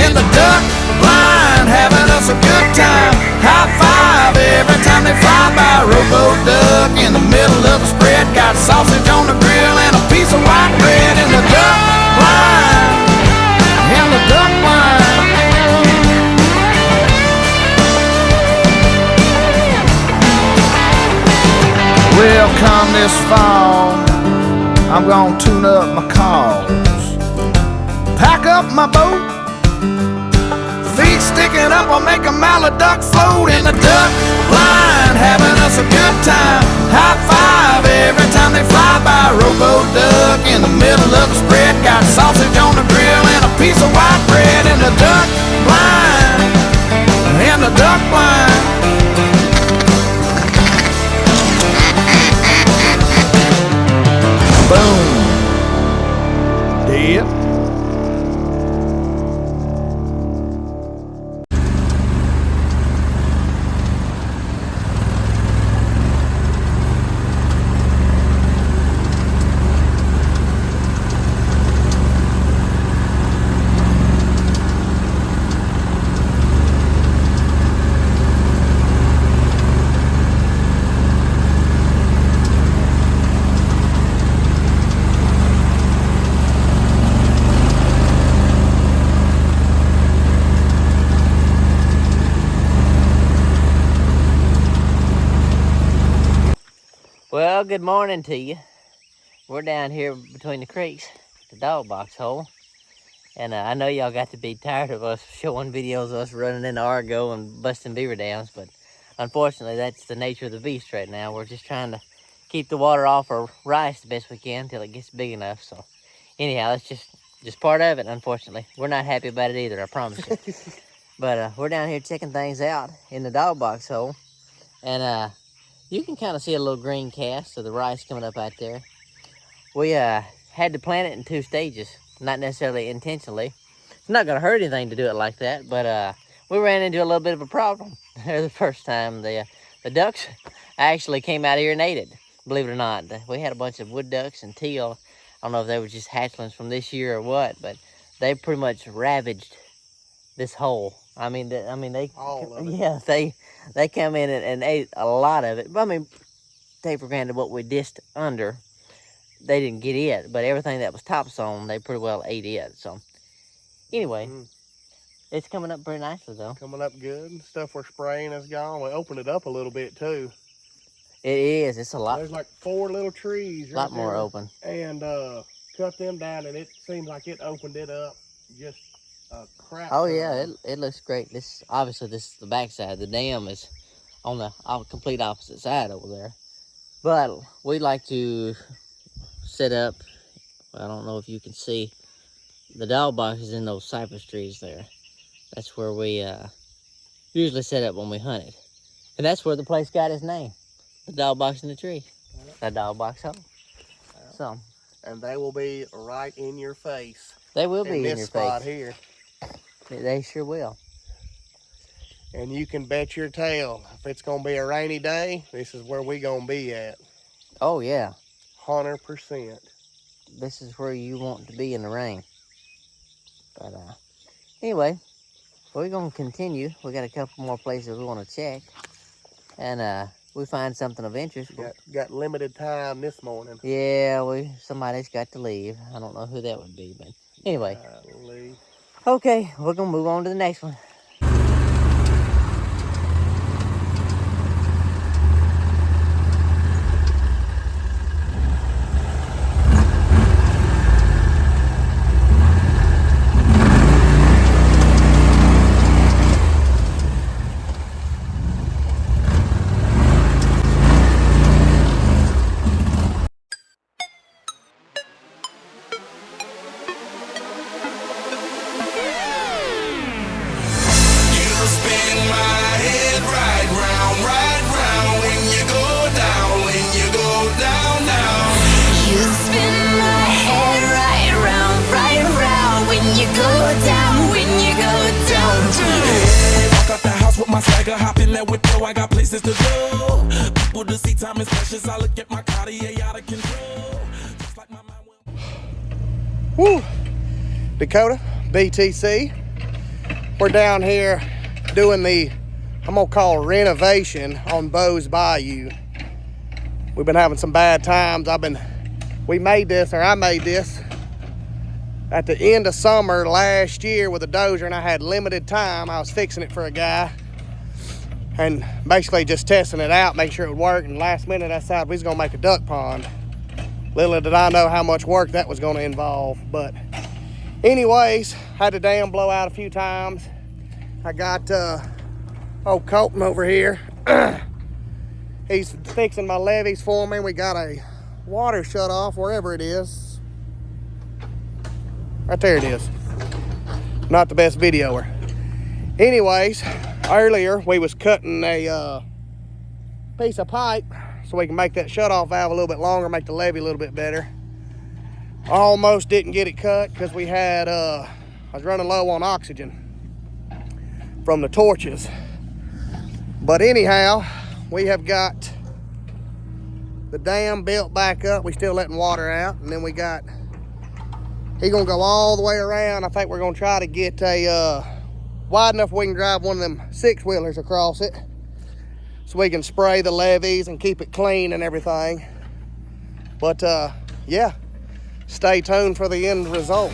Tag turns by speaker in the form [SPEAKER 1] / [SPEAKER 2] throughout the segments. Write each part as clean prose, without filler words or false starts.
[SPEAKER 1] in the duck blind, having us a good time. High five every time they fly by. Robo duck in the middle of the spread, got sausage on the grill and a piece of white bread in the duck blind, in the duck blind. Well, come this fall, I'm gonna tune up my calls, pack up my boat, feet sticking up, I'll make a mallard duck float in the duck blind, having us a good time. High five every time they fly by. Robo duck in the middle of the spread, got sausage on the grill and a piece of white bread in the duck blind, in the duck blind. Boom. Dip.
[SPEAKER 2] Well, good morning to you. We're down here between the creeks, the dog box hole. And I know y'all got to be tired of us showing videos of us running into Argo and busting beaver dams, but unfortunately that's the nature of the beast right now. We're just trying to keep the water off our rice the best we can until it gets big enough. So anyhow, that's just part of it, unfortunately. We're not happy about it either, I promise you. But we're down here checking things out in the dog box hole. And you can kind of see a little green cast of the rice coming up out there. We had to plant it in 2 stages, not necessarily intentionally. It's not going to hurt anything to do it like that, but we ran into a little bit of a problem the first time. The ducks actually came out here and ate it, believe it or not. We had a bunch of wood ducks and teal. I don't know if they were just hatchlings from this year or what, but they pretty much ravaged this hole. I mean, they all of it. Yeah, they come in and ate a lot of it. But I mean, take for granted what we dished under, they didn't get it. But everything that was tops on, they pretty well ate it. So anyway, it's coming up pretty nicely though.
[SPEAKER 3] Coming up good. Stuff we're spraying is gone. We opened it up a little bit too.
[SPEAKER 2] It is. It's a lot.
[SPEAKER 3] There's like 4 little trees.
[SPEAKER 2] A lot more open.
[SPEAKER 3] And cut them down, and it seems like it opened it up just a crap.
[SPEAKER 2] Oh yeah, it looks great. This is the back side. The dam is on the complete opposite side over there. But we like to set up, I don't know if you can see, the dog box is in those cypress trees there. That's where we usually set up when we hunted. And that's where the place got its name. The dog box in the tree. The dog box hole. So.
[SPEAKER 3] And they will be right in your face.
[SPEAKER 2] They will be in your face.
[SPEAKER 3] This spot here.
[SPEAKER 2] They sure will.
[SPEAKER 3] And you can bet your tail, if it's going to be a rainy day, this is where we going to be at.
[SPEAKER 2] Oh, yeah.
[SPEAKER 3] 100%.
[SPEAKER 2] This is where you want to be in the rain. But anyway, we're going to continue. We got a couple more places we want to check. And we find something of interest.
[SPEAKER 3] Got limited time this morning.
[SPEAKER 2] Yeah, somebody's got to leave. I don't know who that would be, but anyway. Okay, we're going to move on to the next one.
[SPEAKER 4] I got places to go. People to see, time is precious. I look at my Cartier out of control. Just like my mind.
[SPEAKER 3] Woo! Dakota, BTC. We're down here doing the, I'm gonna call renovation on Bo's Bayou. We've been having some bad times. We made this, or I made this at the end of summer last year with a dozer, and I had limited time. I was fixing it for a guy and basically just testing it out, make sure it would work. And last minute I decided we was gonna make a duck pond. Little did I know how much work that was gonna involve. But anyways, had the dam blow out a few times. I got old Colton over here. He's fixing my levees for me. We got a water shut off wherever it is. Right there it is. Not the best videoer. Anyways, earlier we was cutting a piece of pipe so we can make that shutoff valve a little bit longer, make the levee a little bit better. Almost didn't get it cut because we had, I was running low on oxygen from the torches. But anyhow, we have got the dam built back up. We still letting water out, and then we got, he's gonna go all the way around. I think we're gonna try to get a wide enough we can drive one of them 6-wheelers across it so we can spray the levees and keep it clean and everything. But yeah, stay tuned for the end result.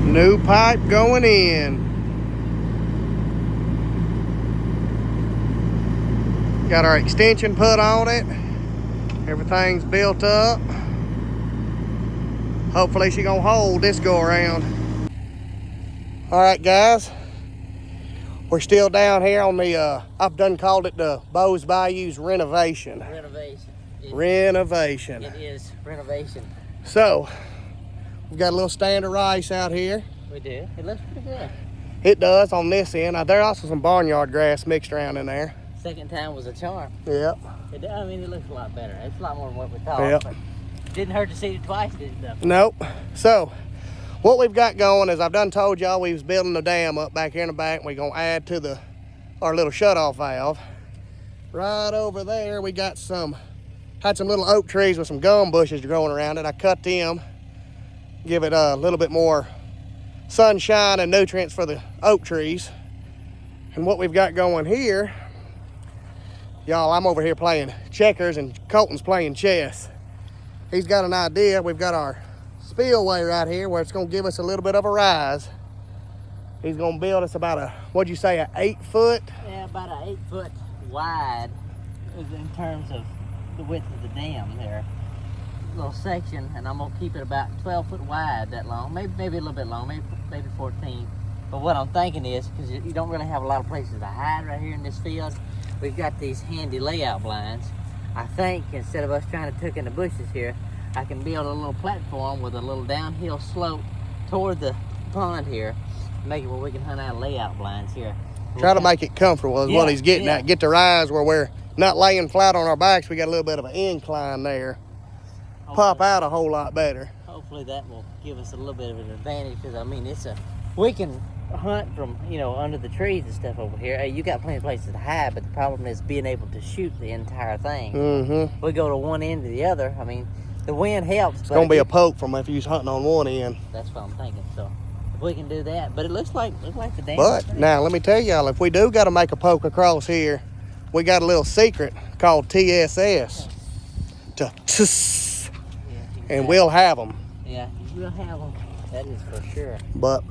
[SPEAKER 3] New pipe going in. Got our extension put on it. Everything's built up. Hopefully she gonna hold this go around. All right, guys. We're still down here on the, I've done called it the Bo's Bayou's renovation.
[SPEAKER 2] Renovation.
[SPEAKER 3] Renovation.
[SPEAKER 2] It is renovation.
[SPEAKER 3] So, we've got a little stand of rice out here.
[SPEAKER 2] We do. It looks pretty good.
[SPEAKER 3] It does on this end. There's also some barnyard grass mixed around in there.
[SPEAKER 2] Second time was a charm.
[SPEAKER 3] Yep.
[SPEAKER 2] I mean, it looks a lot better. It's a lot more than what we thought.
[SPEAKER 3] Yep.
[SPEAKER 2] But it didn't hurt to see it twice, did it, though?
[SPEAKER 3] Nope. So, what we've got going is I've done told y'all we was building the dam up back here in the back. We're going to add to our little shutoff valve. Right over there, we got had some little oak trees with some gum bushes growing around it. I cut them, give it a little bit more sunshine and nutrients for the oak trees. And what we've got going here, y'all, I'm over here playing checkers and Colton's playing chess. He's got an idea. We've got our spillway right here where it's gonna give us a little bit of a rise. He's gonna build us about what'd you say, an 8-foot?
[SPEAKER 2] Yeah, about an 8-foot wide in terms of the width of the dam there. Little section, and I'm gonna keep it about 12 foot wide, that long, maybe a little bit long, maybe 14. But what I'm thinking is, because you don't really have a lot of places to hide right here in this field, we've got these handy layout blinds. I think instead of us trying to tuck in the bushes here, I can build a little platform with a little downhill slope toward the pond here, make it where we can hunt out layout blinds here.
[SPEAKER 3] Try to make it comfortable is what he's getting at. Get the rise where we're not laying flat on our backs. We got a little bit of an incline there. Pop out a whole lot better.
[SPEAKER 2] Hopefully that will give us a little bit of an advantage, because I mean we can hunt from under the trees and stuff over here. Hey, you got plenty of places to hide, but the problem is being able to shoot the entire thing.
[SPEAKER 3] Mm-hmm.
[SPEAKER 2] We go to one end to the other. I mean, the wind helps.
[SPEAKER 3] It's gonna be a poke from if you're hunting on one end.
[SPEAKER 2] That's what I'm thinking. So if we can do that, but it looks like the dam.
[SPEAKER 3] But now let me tell y'all, if we do got to make a poke across here, we got a little secret called TSS. And we'll have them.
[SPEAKER 2] Yeah, we'll have them. That is for sure.
[SPEAKER 3] But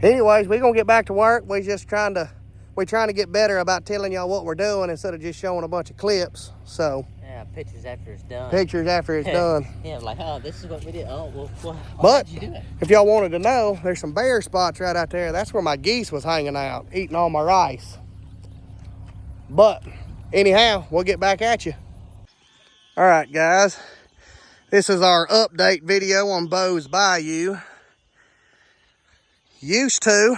[SPEAKER 3] anyways, we're gonna get back to work. We're trying to get better about telling y'all what we're doing instead of just showing a bunch of clips. So
[SPEAKER 2] yeah, pictures after it's done.
[SPEAKER 3] Pictures after it's done.
[SPEAKER 2] Yeah, like, oh, this is what we did. Oh, well,
[SPEAKER 3] but
[SPEAKER 2] how'd you do it?
[SPEAKER 3] If y'all wanted to know, there's some bare spots right out there. That's where my geese was hanging out, eating all my rice. But anyhow, we'll get back at you. All right, guys. This is our update video on Bo's Bayou. Used to,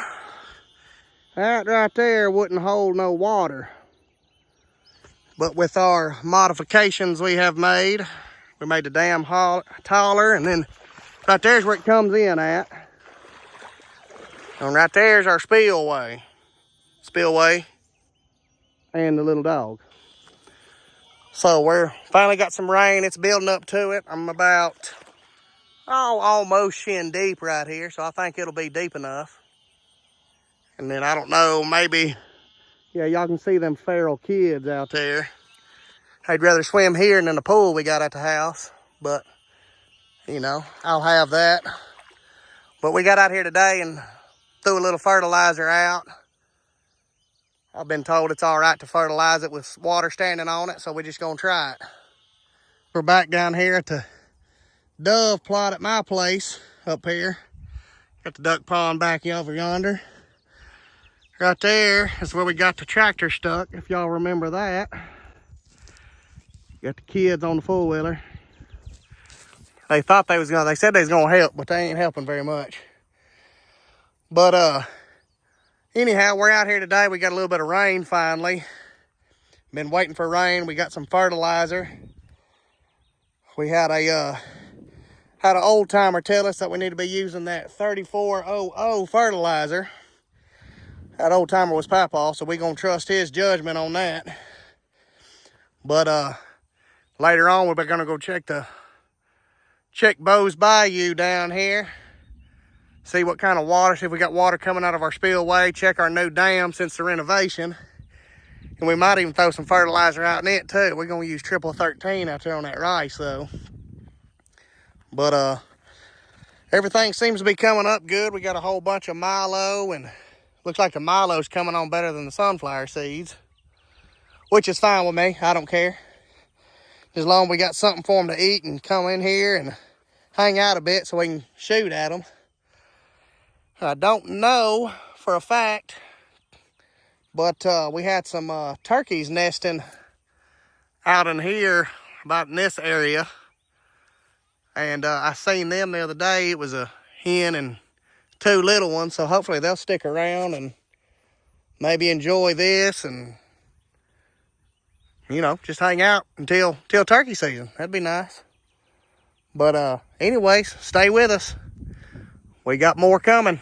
[SPEAKER 3] That right there wouldn't hold no water. But with our modifications we have made, we made the dam taller, and then right there's where it comes in at. And right there's our spillway. And the little dog. So we're finally got some rain. It's building up to it. I'm about almost shin deep right here, so I think it'll be deep enough. And then I don't know, maybe, yeah, y'all can see them feral kids out there. I'd rather swim here than in the pool we got at the house, but you know, I'll have that. But we got out here today and threw a little fertilizer out. I've been told it's all right to fertilize it with water standing on it, so we're just gonna try it. We're back down here at the dove plot at my place up here. Got the duck pond back over yonder. Right there is where we got the tractor stuck, if y'all remember that. Got the kids on the four-wheeler. They thought they said they was gonna help, but they ain't helping very much. But anyhow, we're out here today. We got a little bit of rain finally. Been waiting for rain. We got some fertilizer. We had an old timer tell us that we need to be using that 3400 fertilizer. That old timer was Papa, so we're gonna trust his judgment on that. But later on, we're gonna go check Bo's Bayou down here. See what kind of water, see if we got water coming out of our spillway, check our new dam since the renovation. And we might even throw some fertilizer out in it too. We're gonna use triple 13 out there on that rice though. But everything seems to be coming up good. We got a whole bunch of milo, and looks like the milo's coming on better than the sunflower seeds, which is fine with me. I don't care. As long as we got something for them to eat and come in here and hang out a bit so we can shoot at them. I don't know for a fact, but we had some turkeys nesting out in here, about in this area. And I seen them the other day. It was a hen and two little ones, so hopefully they'll stick around and maybe enjoy this and, you know, just hang out until turkey season. That'd be nice. But anyways, stay with us. We got more coming.